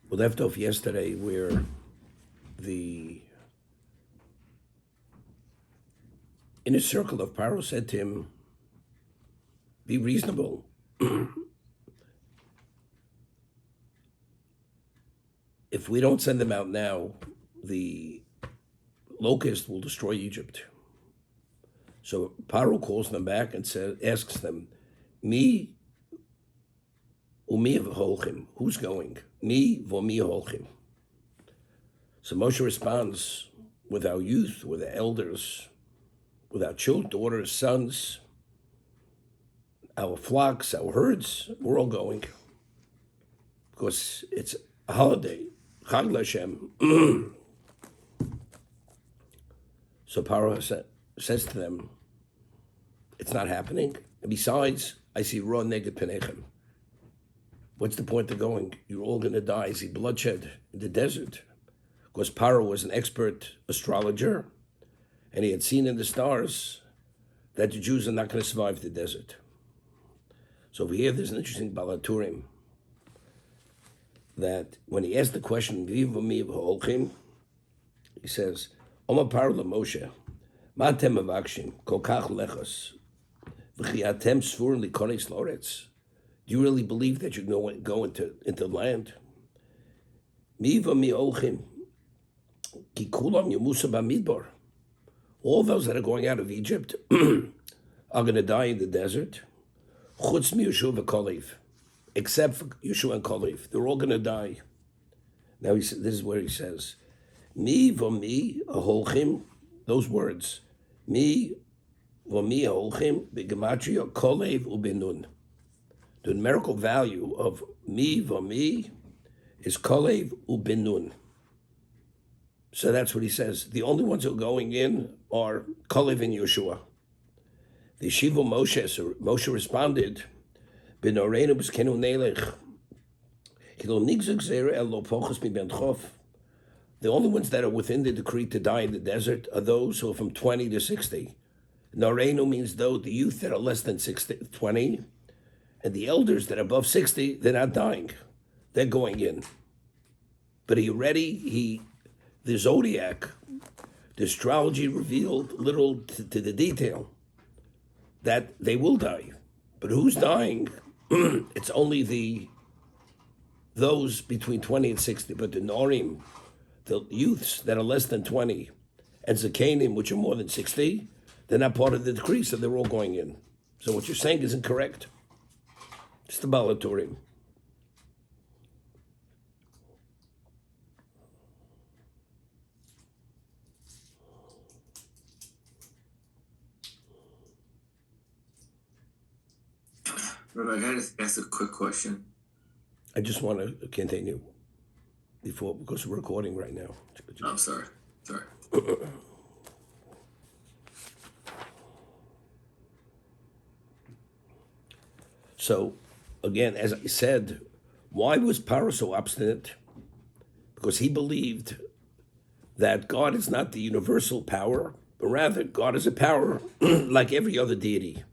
We left off yesterday where the inner circle of Paro said to him, be reasonable. If we don't send them out now, the locust will destroy Egypt. So Paro calls them back and asks them, Mi umi holchim, who's going? Mi vomi holchim. So Moshe responds, with our youth, with our elders, with our children, daughters, sons, our flocks, our herds, we're all going. Because it's a holiday, Chag Lashem. So Paro says to them, it's not happening. And besides, I see raw neged penechem. What's the point of going? You're all going to die. I see bloodshed in the desert. Because Paro was an expert astrologer, and he had seen in the stars that the Jews are not going to survive the desert. So over here, there's an interesting balaturim, that when he asked the question, he says, Oma Paro Moshe, Ma atem mavakshim, kol kach lechos, v'chiatem svurim likonis loretz. Do you really believe that you can go into the land? Mi v'mi olchim, ki kulam yamusa b'midbar. All those that are going out of Egypt are going to die in the desert. Chutz mi Yeshua v'Kalev, except for Yeshua and Kalev. They're all going to die. Now this is where he says, Mi v'mi aholchim, those words, Mi v'mi aholchim b'gematria Kalev u'benun. The numerical value of Mi v'mi is Kalev u'benun. So that's what he says. The only ones who are going in are Kalev and Yeshua. The Shiva Moshe, so Moshe responded, B'noreinu b'skenu nelech, kilo nigzug zera el lo pochus mi ben chof. The only ones that are within the decree to die in the desert are those who are from 20 to 60. Noreinu means the youth that are less than 20, and the elders that are above 60, they're not dying. They're going in. But are you ready? The zodiac, the astrology revealed little to the detail that they will die. But who's dying? It's only those between 20 and 60. But the Norim, the youths that are less than 20, and Zakanim, which are more than 60, they're not part of the decree, so they're all going in. So what you're saying isn't correct. It's the Balaturim. Rabbi, I gotta ask a quick question. I just want to continue because we're recording right now. Oh, sorry. So, again, as I said, why was Paro so obstinate? Because he believed that God is not the universal power, but rather God is a power like every other deity.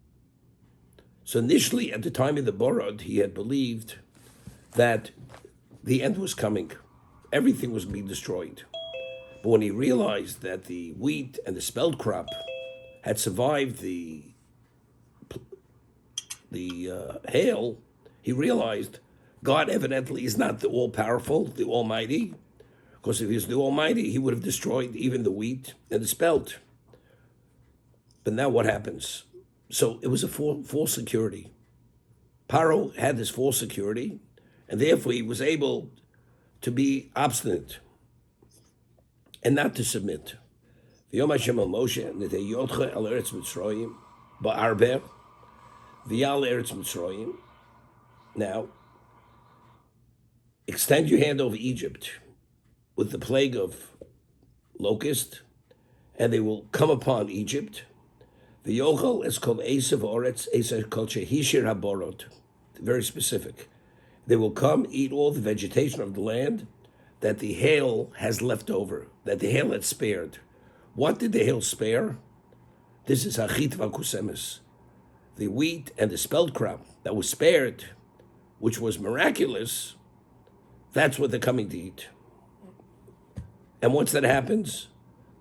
So initially, at the time of the Borod, he had believed that the end was coming. Everything was being destroyed. But when he realized that the wheat and the spelt crop had survived the hail, he realized God evidently is not the all-powerful, the Almighty, because if he was the Almighty, he would have destroyed even the wheat and the spelt. But now what happens? So it was a false security. Paro had this false security, and therefore he was able to be obstinate and not to submit. V'yom Hashem el Moshe neteyotcha el Eretz Mitzrayim ba'arber v'yal Eretz Mitzrayim. Now, extend your hand over Egypt with the plague of locust, and they will come upon Egypt. The yochel is called Esav Oretz, Esav called Shehishir Haborot. Very specific. They will come, eat all the vegetation of the land that the hail has left over, that the hail had spared. What did the hail spare? This is Hachit Vakusemis. The wheat and the spelt crop that was spared, which was miraculous, That's what they're coming to eat. And once that happens,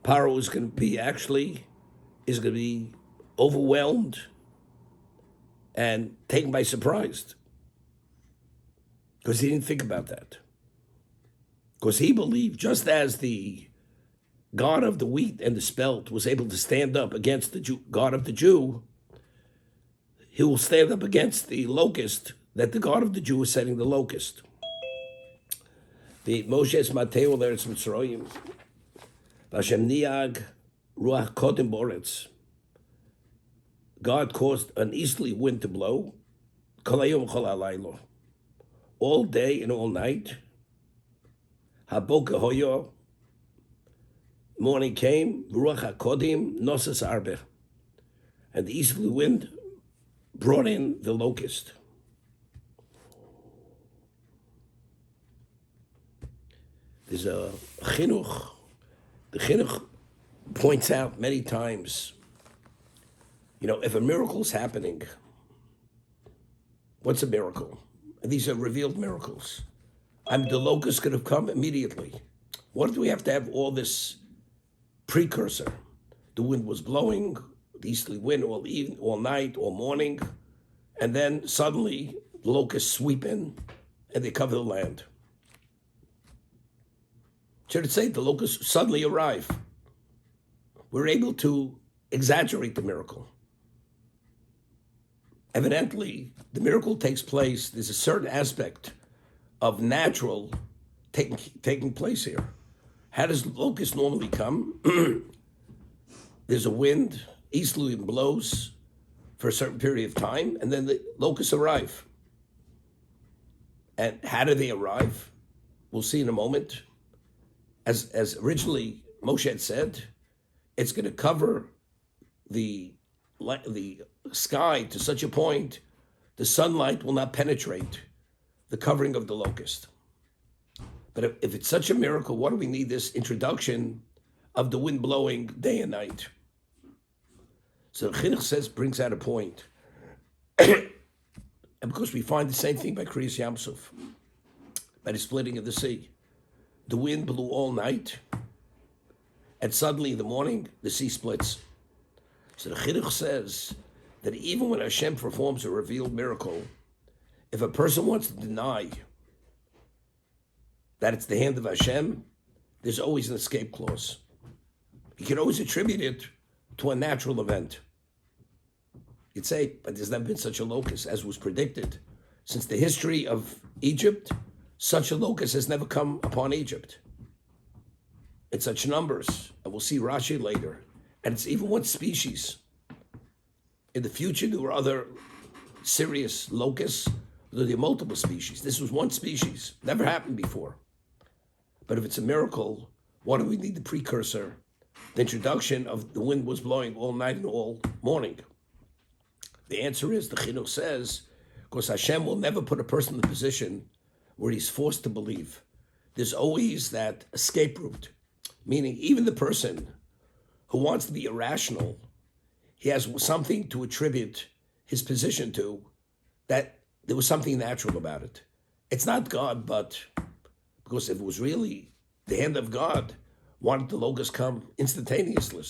Paro is going to be overwhelmed and taken by surprise. Because he didn't think about that. Because he believed, just as the God of the wheat and the spelt was able to stand up against the God of the Jew, he will stand up against the locust, that the God of the Jew is setting the locust. The Moshe's Mateo L'Eretz Mitzrayim, Vashem Niag Ruach Kodim Boretz. God caused an easterly wind to blow, Kolayom Chol Halaylo, all day and all night. Haboka Hoyo, morning came, Ruach HaKodim Nosas Arbe, and the easterly wind brought in the locust. There's a chinuch. The chinuch points out many times, if a miracle is happening, what's a miracle? And these are revealed miracles. The locust could have come immediately. What do we have to have all this precursor? The wind was blowing, the easterly wind all night, all morning, and then suddenly the locusts sweep in and they cover the land. Should it say the locusts suddenly arrive? We're able to exaggerate the miracle. Evidently, the miracle takes place. There's a certain aspect of natural taking place here. How does locust normally come? There's a wind, easterly wind blows for a certain period of time, and then the locusts arrive. And how do they arrive? We'll see in a moment. As originally Moshe had said, it's going to cover the sky to such a point the sunlight will not penetrate the covering of the locust. But if it's such a miracle, what do we need this introduction of the wind blowing day and night? So Chinuch brings out a point. And because we find the same thing by Kriyas Yamsuf, by the splitting of the sea. The wind blew all night, and suddenly in the morning, the sea splits. So the Chinuch says that even when Hashem performs a revealed miracle, if a person wants to deny that it's the hand of Hashem, there's always an escape clause. You can always attribute it to a natural event. You'd say, but there's never been such a locust as was predicted. Since the history of Egypt, such a locust has never come upon Egypt in such numbers. And we'll see Rashi later. And it's even one species. In the future, there were other serious locusts. There are multiple species. This was one species. Never happened before. But if it's a miracle, what do we need the precursor? The introduction of the wind was blowing all night and all morning. The answer is, the Chinuch says, because Hashem will never put a person in the position where he's forced to believe. There's always that escape route, meaning even the person who wants to be irrational, he has something to attribute his position to, that there was something natural about it. It's not God, but because if it was really the hand of God, why did the locust come instantaneously?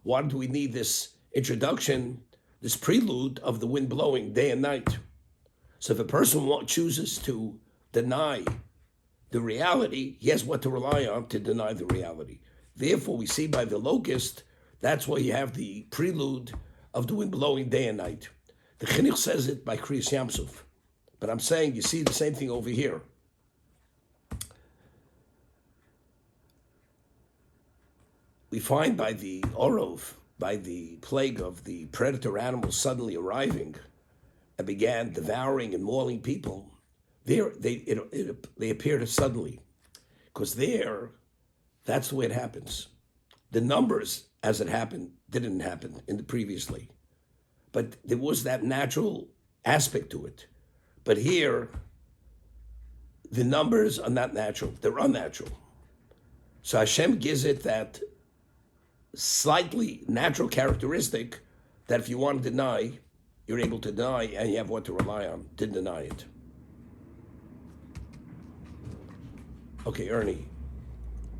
Why do we need this introduction, this prelude of the wind blowing day and night? So if a person chooses to deny the reality, he has what to rely on to deny the reality. Therefore, we see by the locust, that's why you have the prelude of the wind blowing day and night. The Chinuch says it by Kriyas Yamsuf. But I'm saying you see the same thing over here. We find by the Orov, by the plague of the predator animals suddenly arriving and began devouring and mauling people, they appeared suddenly. Because that's the way it happens. The numbers, as it happened, didn't happen previously. But there was that natural aspect to it. But here, the numbers are not natural. They're unnatural. So Hashem gives it that slightly natural characteristic that if you want to deny, you're able to deny and you have what to rely on to deny it. Okay, Ernie,